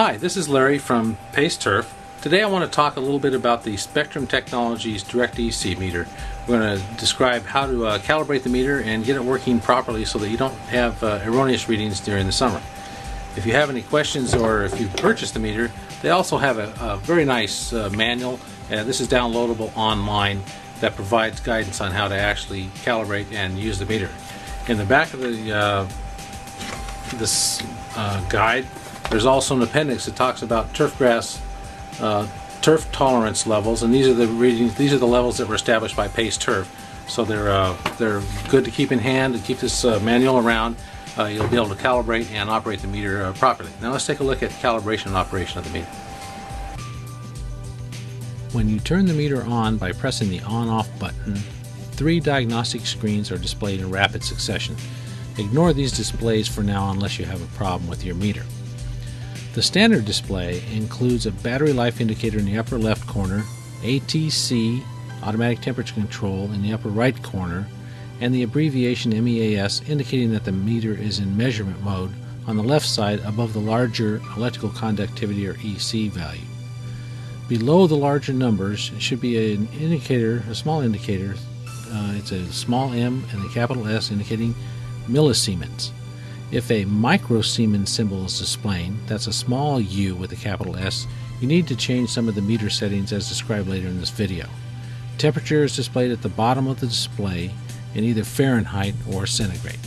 Hi, this is Larry from Turf. Today I want to talk a little bit about the Spectrum Technologies Direct EC meter. We're going to describe how to calibrate the meter and get it working properly so that you don't have erroneous readings during the summer. If you have any questions or if you've purchased the meter, they also have a very nice manual. This is downloadable online that provides guidance on how to actually calibrate and use the meter. In the back of this guide, there's also an appendix that talks about turfgrass turf tolerance levels, and these are the readings. These are the levels that were established by Turf. So they're good to keep in hand and keep this manual around. You'll be able to calibrate and operate the meter properly. Now let's take a look at calibration and operation of the meter. When you turn the meter on by pressing the on-off button, 3 diagnostic screens are displayed in rapid succession. Ignore these displays for now unless you have a problem with your meter. The standard display includes a battery life indicator in the upper left corner, ATC, automatic temperature control, in the upper right corner, and the abbreviation MEAS indicating that the meter is in measurement mode on the left side above the larger electrical conductivity or EC value. Below the larger numbers should be an indicator, a small indicator. It's a small m and a capital S indicating millisiemens. If a microsiemens symbol is displaying, that's a small u with a capital S, you need to change some of the meter settings as described later in this video. Temperature is displayed at the bottom of the display in either Fahrenheit or centigrade.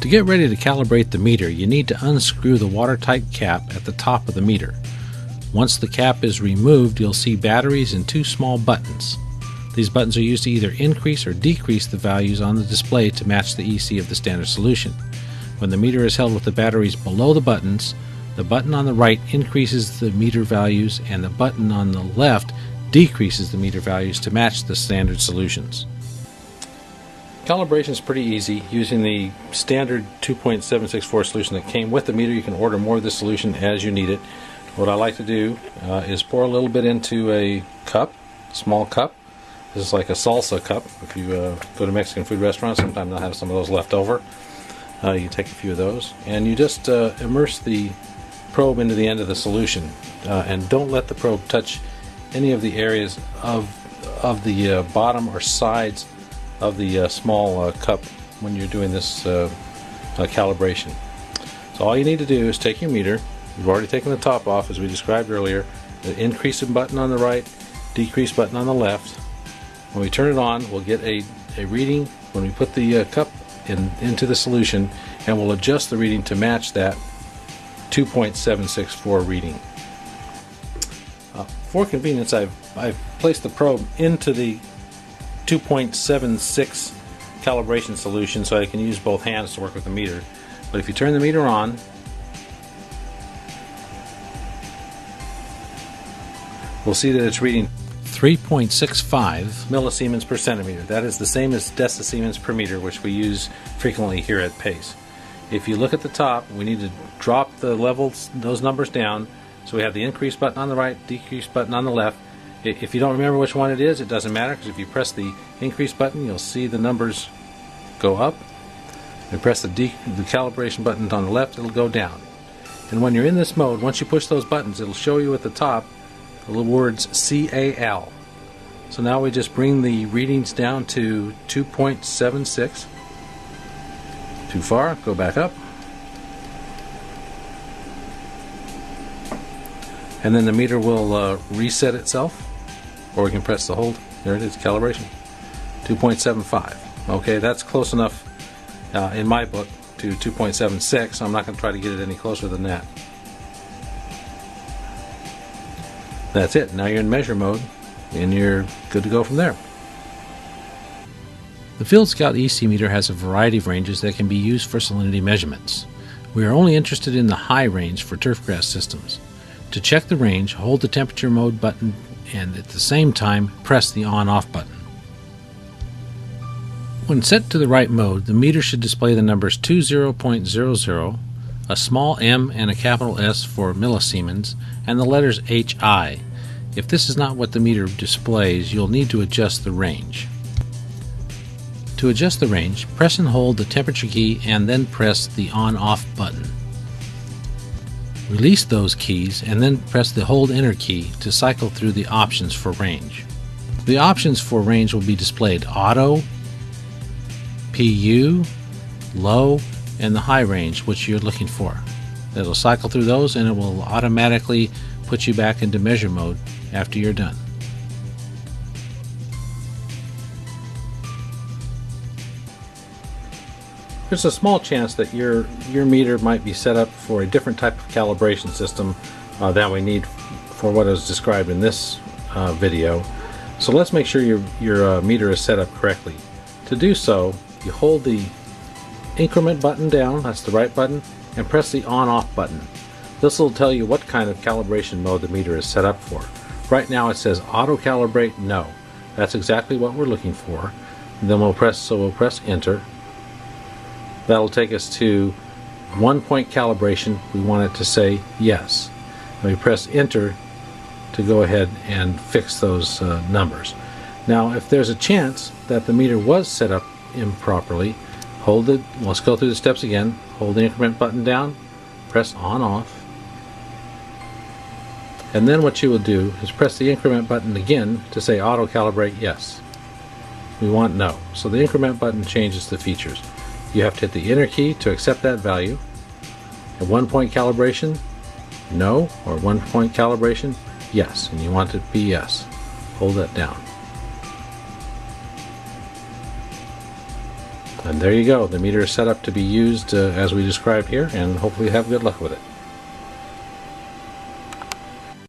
To get ready to calibrate the meter, you need to unscrew the watertight cap at the top of the meter. Once the cap is removed, you'll see batteries and 2 small buttons. These buttons are used to either increase or decrease the values on the display to match the EC of the standard solution. When the meter is held with the batteries below the button on the right increases the meter values and the button on the left decreases the meter values to match the standard solutions. Calibration is pretty easy using the standard 2.764 solution that came with the meter. You can order more of this solution as you need it. What I like to do is pour a little bit into a cup, small cup. This is like a salsa cup. If you go to Mexican food restaurants, sometimes they'll have some of those left over. You can take a few of those, and you just immerse the probe into the end of the solution, and don't let the probe touch any of the areas of the bottom or sides of the small cup when you're doing this calibration. So all you need to do is take your meter. You've already taken the top off, as we described earlier. The increase button on the right, decrease button on the left. When we turn it on, we'll get a reading when we put the cup into the solution, and we'll adjust the reading to match that 2.764 reading. For convenience, I've placed the probe into the 2.76 calibration solution so I can use both hands to work with the meter. But if you turn the meter on, we'll see that it's reading 3.65 millisiemens per centimeter. That is the same as decisiemens per meter, which we use frequently here at Pace. If you look at the top, we need to drop the levels, those numbers down. So we have the increase button on the right, decrease button on the left. If you don't remember which one it is, it doesn't matter, because if you press the increase button, you'll see the numbers go up. If you press the calibration button on the left, it'll go down. And when you're in this mode, once you push those buttons, it'll show you at the top the little words CAL. So now we just bring the readings down to 2.76. Too far, go back up. And then the meter will reset itself, or we can press the hold. There it is, calibration. 2.75. Okay, that's close enough in my book to 2.76, so I'm not going to try to get it any closer than that. That's it. Now you're in measure mode, and you're good to go from there. The Field Scout EC meter has a variety of ranges that can be used for salinity measurements. We are only interested in the high range for turfgrass systems. To check the range, hold the temperature mode button and at the same time press the on-off button. When set to the right mode, the meter should display the numbers 20.00, a small m and a capital S for millisiemens, and the letters HI. If this is not what the meter displays, you'll need to adjust the range. To adjust the range, press and hold the temperature key and then press the on-off button. Release those keys and then press the hold enter key to cycle through the options for range. The options for range will be displayed auto, PU, low, and the high range which you're looking for. It'll cycle through those and it will automatically put you back into measure mode after you're done. There's a small chance that your meter might be set up for a different type of calibration system that we need for what is described in this video. So let's make sure your meter is set up correctly. To do so, you hold the increment button down, that's the right button, and press the on-off button. This will tell you what kind of calibration mode the meter is set up for. Right now it says auto calibrate no. That's exactly what we're looking for. And then we'll press enter. That'll take us to 1-point calibration. We want it to say yes. And we press enter to go ahead and fix those numbers. Now if there's a chance that the meter was set up improperly, hold it, let's go through the steps again. Hold the increment button down, press on off, and then what you will do is press the increment button again to say auto calibrate yes. We want no. So the increment button changes the features. You have to hit the enter key to accept that value. A 1-point calibration, no, or 1-point calibration, yes, and you want it to be yes. Hold that down. And there you go, the meter is set up to be used as we described here, and hopefully have good luck with it.